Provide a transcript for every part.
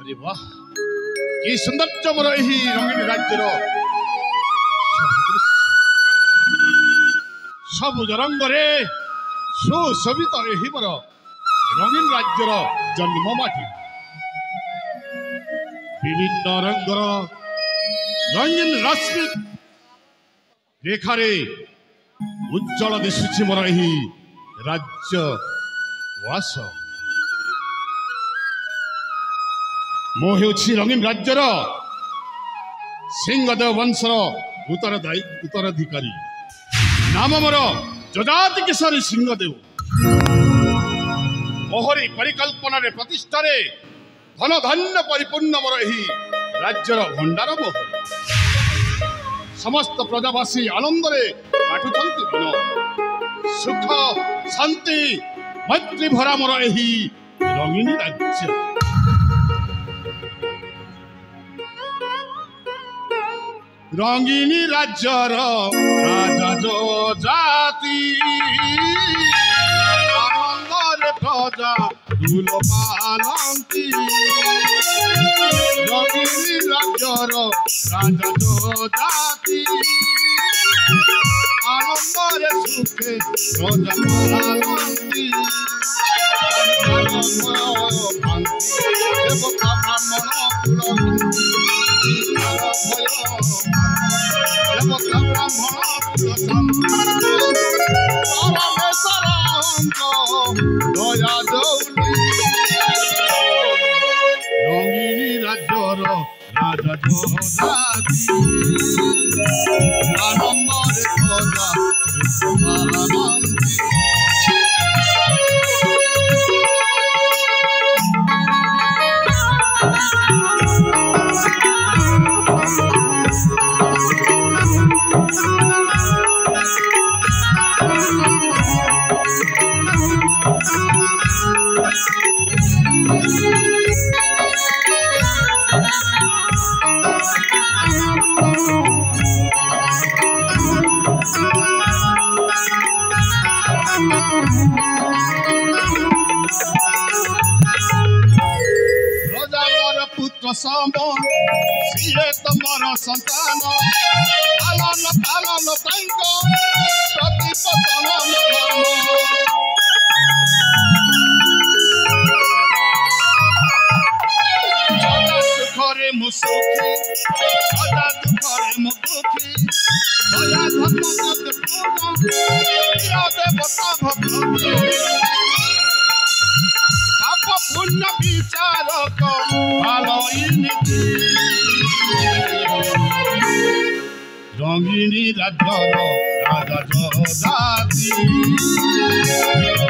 अरे वाह कि सौंदर्य मोर यही रंगीन राज्यर सबुज रंगरे सुशोभित यही मोर रंगीन राज्यर जन्ममाटी विभिन्न रंगर रंगीन रश्मि रेखारे उज्जवल दिशुची मोर यही राज्य वास मो हेउछि रंगीन राज्यर सिंहदेव वंशर उत्तराधिकारी नाम मोर जजाति किशोरी सिंहदेव मोहरी परिकल्पना प्रतिष्ठा धन धन्य परिपूर्ण मोर यही राज्यर भंडार मोहरी समस्त प्रजावासी आनंद काटुंट दिन सुख शांति मैत्री भरा मोर यही रंगीन राज्य रंगीनी राज्यर राजा जो जाति आनंदरे प्रजा फूल पालंती रंगीनी राज्यर राजा जो जाति आनंदरे सुखे प्रजा पालंती देवता ब्राह्मण रंगीनी राज्यर राजा जोजाति आनंदरे प्रजा सम सीए तुमर संतान पालन पालन प्रतिपतन सुखरे मु सुखी सदा दुखरे मु दुखी दया धर्म देवता भक्त पुण्य विचारक रंगीनी राज्यर राजा जोजाति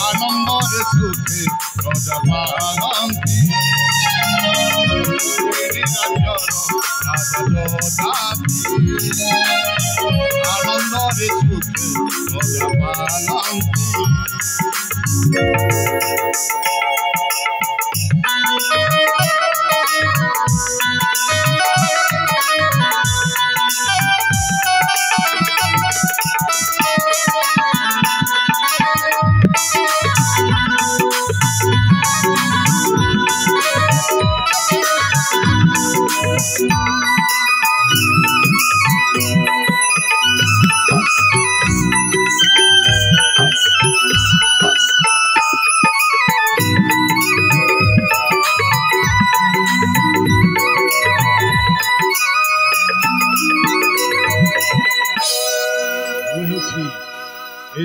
आनंदरे सुखे प्रजा पालंती राज्यर राजा जोजाति आनंदरे सुखे प्रजा पालंती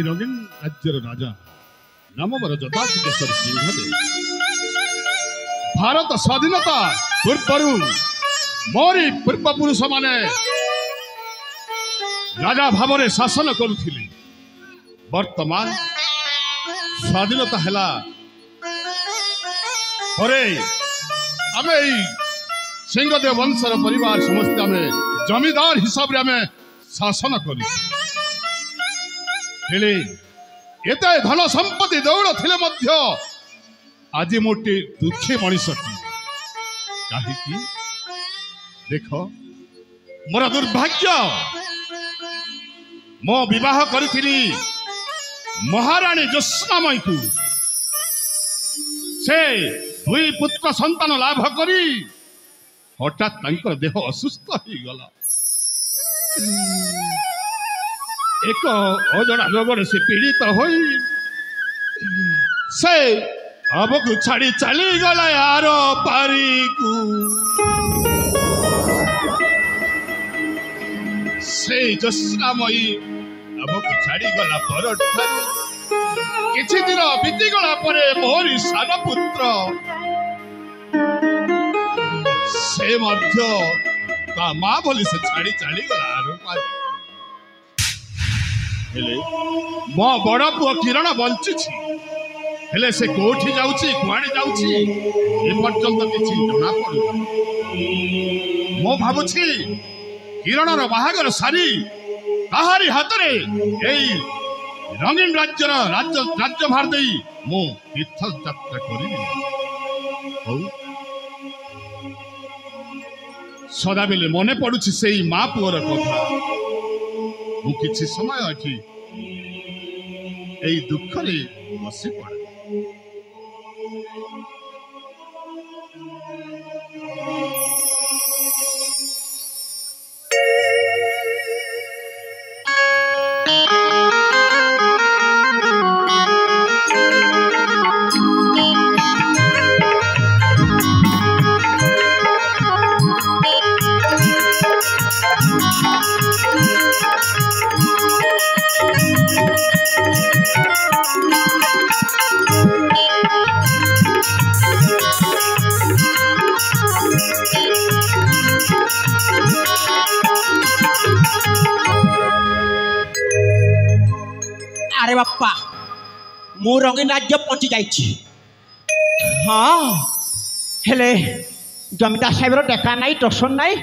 रंगीन राज्यर राजा नाम मोर जजाति केशरी सिंहदेव भारत स्वाधीनता पूर्व मोरी पूर्वपुरुष माने राजा भाव शासन करुथिले वर्तमान स्वाधीनता हैला परे आमे सिंहदेव वंशर परिवार समस्त आमे जमीदार हिसाब रे आमे शासन करू एते धन संपत्ति दौड़ थिले मध्य आज मोटे दुखी मनीषटी कहीं देख मोर दुर्भाग्य मो विवाह करी महाराणी ज्योत्स्नामयी को से दुई पुत्र संतान लाभ करी हठात तांकर देह असुस्थ हो गला। एक अजଣା रोग से पीड़ित होई से अब को छाड़ी चली गला यार पारी को। से जस्रामयी अब को छाड़ी गला पर किछि दिन बीती गला परे मोरी सान पुत्र से मध्य ता माँ बोली से छाड़ी चली गला आरो पारी। हेले मो बड़ पुओ किरण बंची हेले से कोठी जाउची कुआड़ी जाउची ए पर्यंत किछि जଣା पडु। मो भाबुछि किरणर बाहागर सारी ताहारी हातरे एई रंगीन राज्य भार देई मो तीर्थ यात्रा करिबि। हौ सदा बेले मने पडुछि सेई माँ पुओर कथा। मु किछि समय अछि एई दुखरे बसी पड़े। अरे बापा मु रंगीन राज्य पहुंची जाइछि। हाँ हेले जमीदार साहेब देखा नाई दर्शन नाई।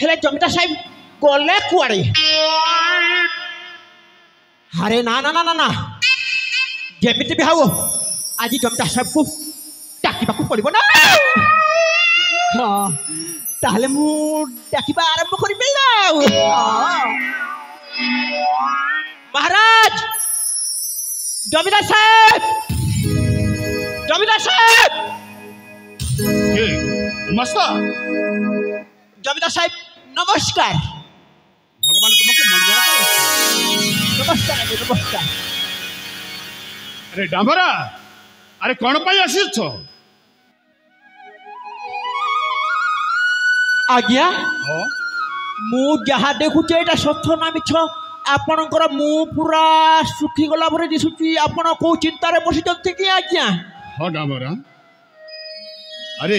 हेले जमीदार साहेब गले कुआड़े? अरे ना ना ना ना ना जेमिति भी हाओ आज जमीदार साहेब को डाकिबाकू पड़िबो ना। हाँ ताहले मु डाकिबा आरंभ करिबे ना। महाराज जमीदार साहेब जमीदार साहेब नमस्कार जमीदार साहेब नमस्कार। भगवान तुमको मंगल नमस्कार नमस्कार। अरे डांबरा अरे कौन पाई आसी छो? आज्ञा मु जहा देखुचे एटा सत्य ना मिछ आपणकर मु पूरा सुखी गला भरे दिसुची। आपण को चिंता रे बसी जति कि आज्ञा? हाँ डांबरा अरे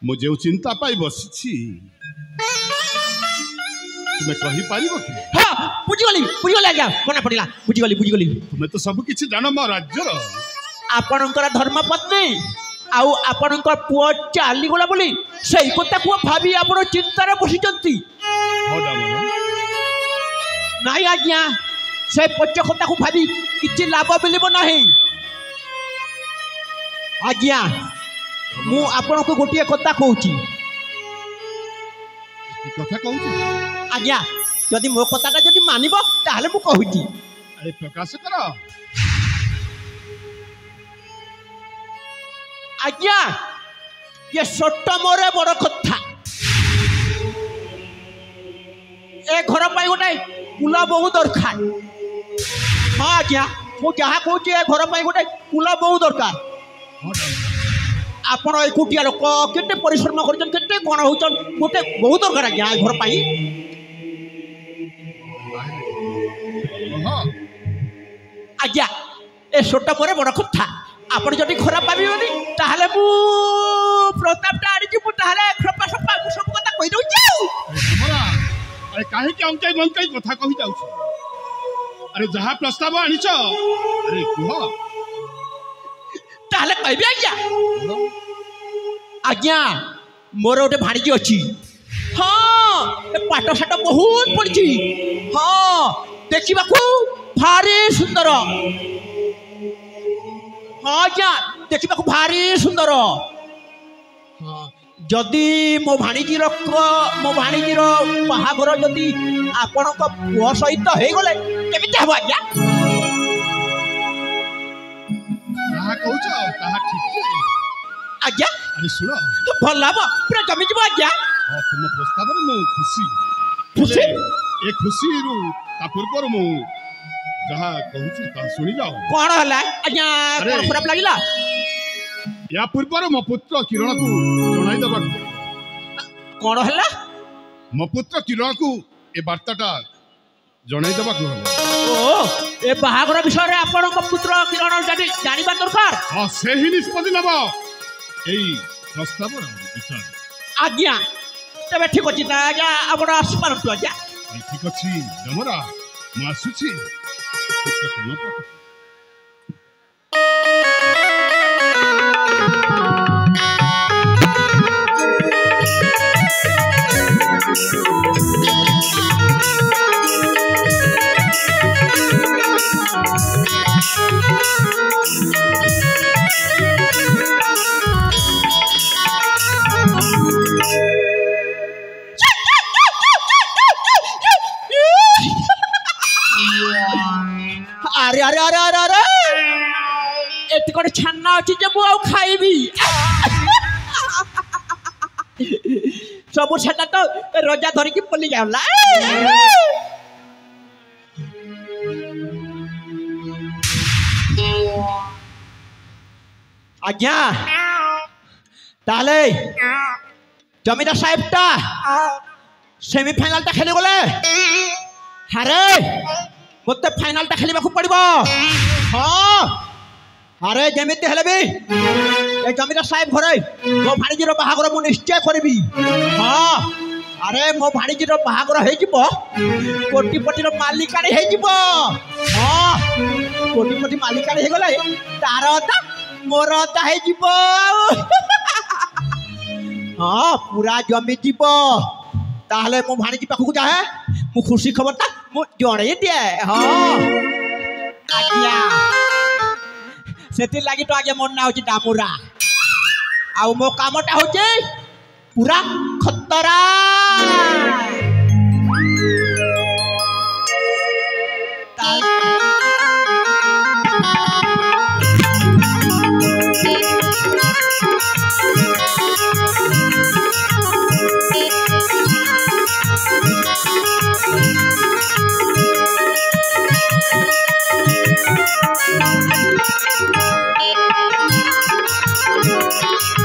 मुझे चिंता पाई बसी तुम्हें कही पारिबो कि? हाँ बुझिगली आज्ञा मना पड़िला बुझिगली। तुम्हें तो सब किछि जानो मो राज्यर। आपणकर धर्मपत्नी आउ आपणकर पुओ चाली गला बोली सेई कथा को भाबी आपण चिंता रे बसी जति। हाँ डांबरा नहीं आज्ञा से पच कथा को भाबी किछि लाभ मिलिबो नहीं। आज्ञा मु आपण को गोटिए कथा कहूची। कथा कहूची? आज्ञा जदि मो कथाटा जदि मानिबो ताहले मु कहूची। अरे प्रकाश करो। आज्ञा ये छोट मोरे बड़ कथा। ए घर पाई गोटे कुला बहु दरकार। हाँ आज्ञा मु जहा कहूची ए घर पाई गोटे कुला बहु दरकार। आपण एकुटिया लोक केते परिश्रम करछन केते कोन होचन गोटे बहु दरकार आज्ञा ए घर पाई। आज्ञा ए छोट मोरे बड़ कथा आपण जदि खराब भाबिबनी ताहले मु प्रतापटा आडी मु ताहले खपा सपा मु सब कथा कहि दउची। अरे काहे के अंकै मंकै कथा कहि जाउछ? अरे जहा प्रस्ताव आनिछ अरे कुह ताहले कहबी आज्ञा। आज्ञा मोर गोटे भाणीजी अछि। हाँ पाठ साठ बहुत पढ़ी। हाँ देखा भारी सुंदर। हाँ आज्ञा देखा भारी सुंदर। हाँ जदि मो भाणीजीर बाहाघर जदि आपण पुओ सहित हो गले केमिति हबो आज्ञा? ताहा कहूछ ताहा ठीक आज्ञा अरे शुण भल हम पूरा जमीजी आज्ञा हाँ तुम प्रस्ताव मु खुशी खुशी? ए खुशी रु ता पूर्व मु जहा कहूची ता सुनी जाओ कौन हला आज्ञा अरे। कौन खराब लागिला या पूर्व मो पुत्र किरण को जणाई दबा कौन हला मो पुत्र किरण को ए वार्ताटा जणाई दबा को ओ ए बाहागर विषय रे आपन को पुत्र किरण जानिबा दरकार हाँ से ही निष्पत्ति नब एई प्रस्ताव विचार आज्ञा तबे ठीक अछि ता आज्ञा आपण आसपार तो आज्ञा ठीक अच्छी डमरा मु आसुची पुत्र किरण पाख अरे अरे अरे अरे अरे एत कोन छन्ना अछि जे मु आउ खाइबी सब छन्ना तो रोजा धरि की पल्ली जावला आज्ञा ताले जमीदार साहेबटा सेमीफाइनलटा खेली गले हारे मत फाइनालटा खेलिबा को पड़िबो हां अरे जेमिति हेले भी ए जमीदार साहेब घरे मो भाणीजीर बाहागर मु निश्चय करबी हां अरे मो भाणीजीर बाहागर हे जिवो कोटिपतिर मालिकाणी हे जिवो हां कोटिपति मालिकाणी हे गले तार ता मोर ता हे जिवो हां पूरा जमी जिवो ताहले मो भाणीजी पाखु जाए मु खुशी खबर ता मु जणे दिए हां आज्ञा सेति लागि तो आगे मन ना होची डामुरा आउ मो कामटा होची पूरा खतरा